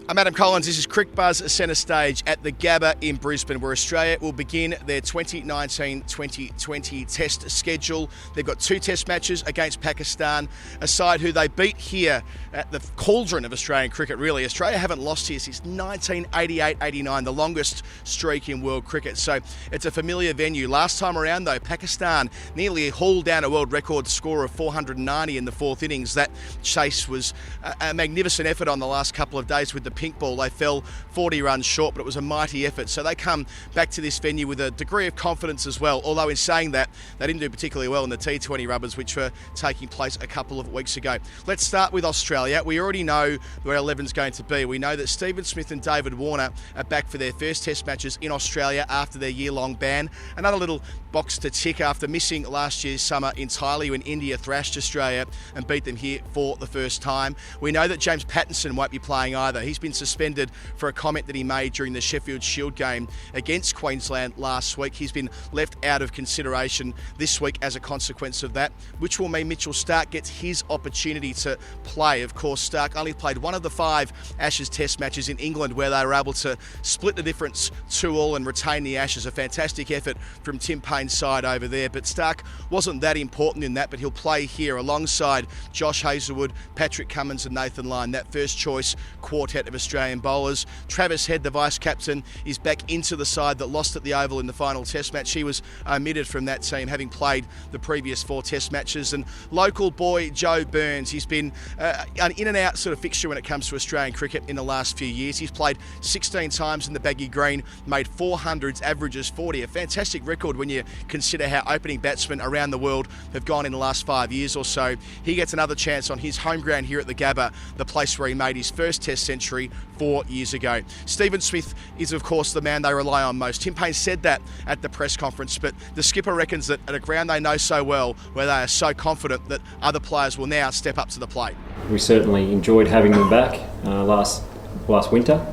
I'm Adam Collins. This is Crick Buzz Centerstage at the Gabba in Brisbane, where Australia will begin their 2019-2020 Test schedule. They've got 2 Test matches against Pakistan, a side who they beat here at the cauldron of Australian cricket, really. Australia haven't lost here since 1988-89, the longest streak in world cricket. So it's a familiar venue. Last time around, though, Pakistan nearly hauled down a world record score of 490 in the 4th innings. That chase was a magnificent effort on the last couple of days with the pink ball. They fell 40 runs short, but it was a mighty effort. So they come back to this venue with a degree of confidence as well, although in saying that, they didn't do particularly well in the T20 rubbers, which were taking place a couple of weeks ago. Let's start with Australia. We already know where 11's going to be. We know that Stephen Smith and David Warner are back for their first Test matches in Australia after their year-long ban. Another little box to tick after missing last year's summer entirely when India thrashed Australia and beat them here for the first time. We know that James Pattinson won't be playing either. He's been suspended for a comment that he made during the Sheffield Shield game against Queensland last week. He's been left out of consideration this week as a consequence of that, which will mean Mitchell Starc gets his opportunity to play. Of course, Starc only played one of the 5 Ashes Test matches in England where they were able to split the difference 2-2 and retain the Ashes. A fantastic effort from Tim Paine's side over there, but Starc wasn't that important in that, but he'll play here alongside Josh Hazlewood, Patrick Cummins and Nathan Lyon, that first choice quartet of Australian bowlers. Travis Head, the vice-captain, is back into the side that lost at the Oval in the final Test match. He was omitted from that team, having played the previous 4 Test matches. And local boy Joe Burns, he's been an in-and-out sort of fixture when it comes to Australian cricket in the last few years. He's played 16 times in the baggy green, made 400s, averages 40. A fantastic record when you consider how opening batsmen around the world have gone in the last 5 years or so. He gets another chance on his home ground here at the Gabba, the place where he made his first Test century 4 years ago. Stephen Smith is, of course, the man they rely on most. Tim Paine said that at the press conference, but the skipper reckons that at a ground they know so well, where they are so confident that other players will now step up to the plate. We certainly enjoyed having them back last winter,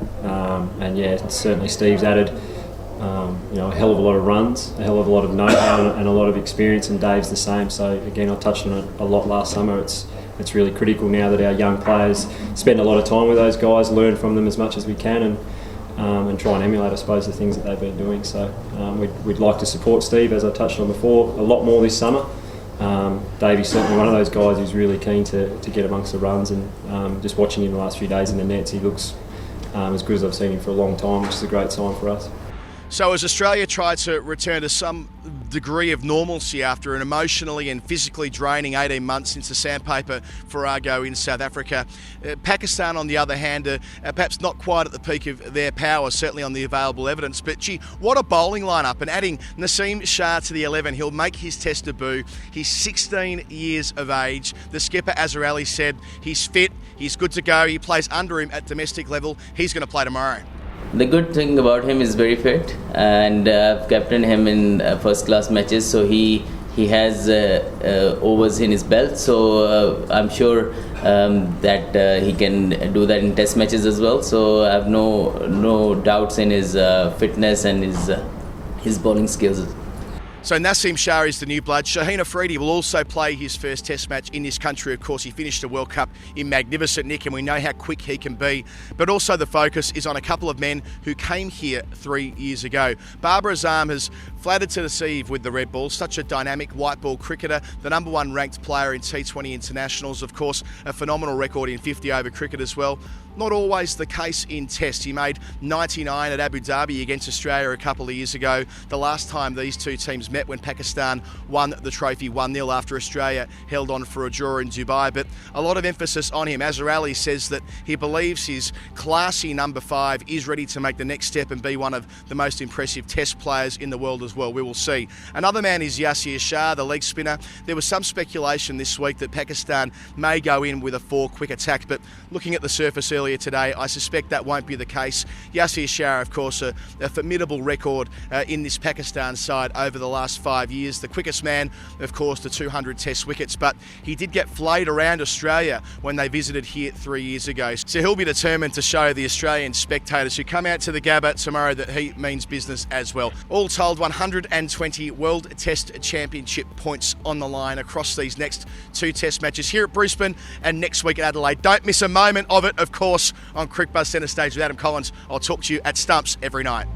and yeah, certainly Steve's added a hell of a lot of runs, a hell of a lot of know-how and a lot of experience, and Dave's the same. So again, I touched on it a lot last summer. It's really critical now that our young players spend a lot of time with those guys, learn from them as much as we can, and try and emulate, I suppose, the things that they've been doing. So we'd like to support Steve, as I touched on before, a lot more this summer. Davey's certainly one of those guys who's really keen to get amongst the runs, and just watching him the last few days in the nets, he looks as good as I've seen him for a long time, which is a great sign for us. So as Australia tried to return to some degree of normalcy after an emotionally and physically draining 18 months since the sandpaper farrago in South Africa, Pakistan, on the other hand, are perhaps not quite at the peak of their power, certainly on the available evidence. But gee, what a bowling lineup. And adding Naseem Shah to the 11, he'll make his Test debut. He's 16 years of age. The skipper, Azhar, said he's fit, he's good to go. He plays under him at domestic level. He's going to play tomorrow. The good thing about him is very fit, and I've captained him in first-class matches, so he has overs in his belt. So I'm sure that he can do that in Test matches as well. So I have no doubts in his fitness and his bowling skills. So Naseem Shah is the new blood. Shaheen Afridi will also play his first Test match in this country. Of course, he finished a World Cup in magnificent nick, and we know how quick he can be. But also the focus is on a couple of men who came here 3 years ago. Babar Azhar has flattered to deceive with the red ball. Such a dynamic white ball cricketer, the #1 ranked player in T20 internationals. Of course, a phenomenal record in 50-over cricket as well. Not always the case in Test. He made 99 at Abu Dhabi against Australia a couple of years ago. The last time these two teams met, when Pakistan won the trophy 1-0 after Australia held on for a draw in Dubai. But a lot of emphasis on him. Azhar says that he believes his classy #5 is ready to make the next step and be one of the most impressive Test players in the world as well. We will see. Another man is Yasir Shah, the leg spinner. There was some speculation this week that Pakistan may go in with a 4-quick attack, but looking at the surface earlier today, I suspect that won't be the case. Yasir Shah, of course, a formidable record in this Pakistan side over the last last 5 years. The quickest man, of course, the 200 Test wickets, but he did get flayed around Australia when they visited here 3 years ago. So he'll be determined to show the Australian spectators who come out to the Gabba tomorrow that he means business as well. All told, 120 World Test Championship points on the line across these next 2 Test matches here at Brisbane and next week at Adelaide. Don't miss a moment of it, of course, on Cricket Buzz Centerstage with Adam Collins. I'll talk to you at Stumps every night.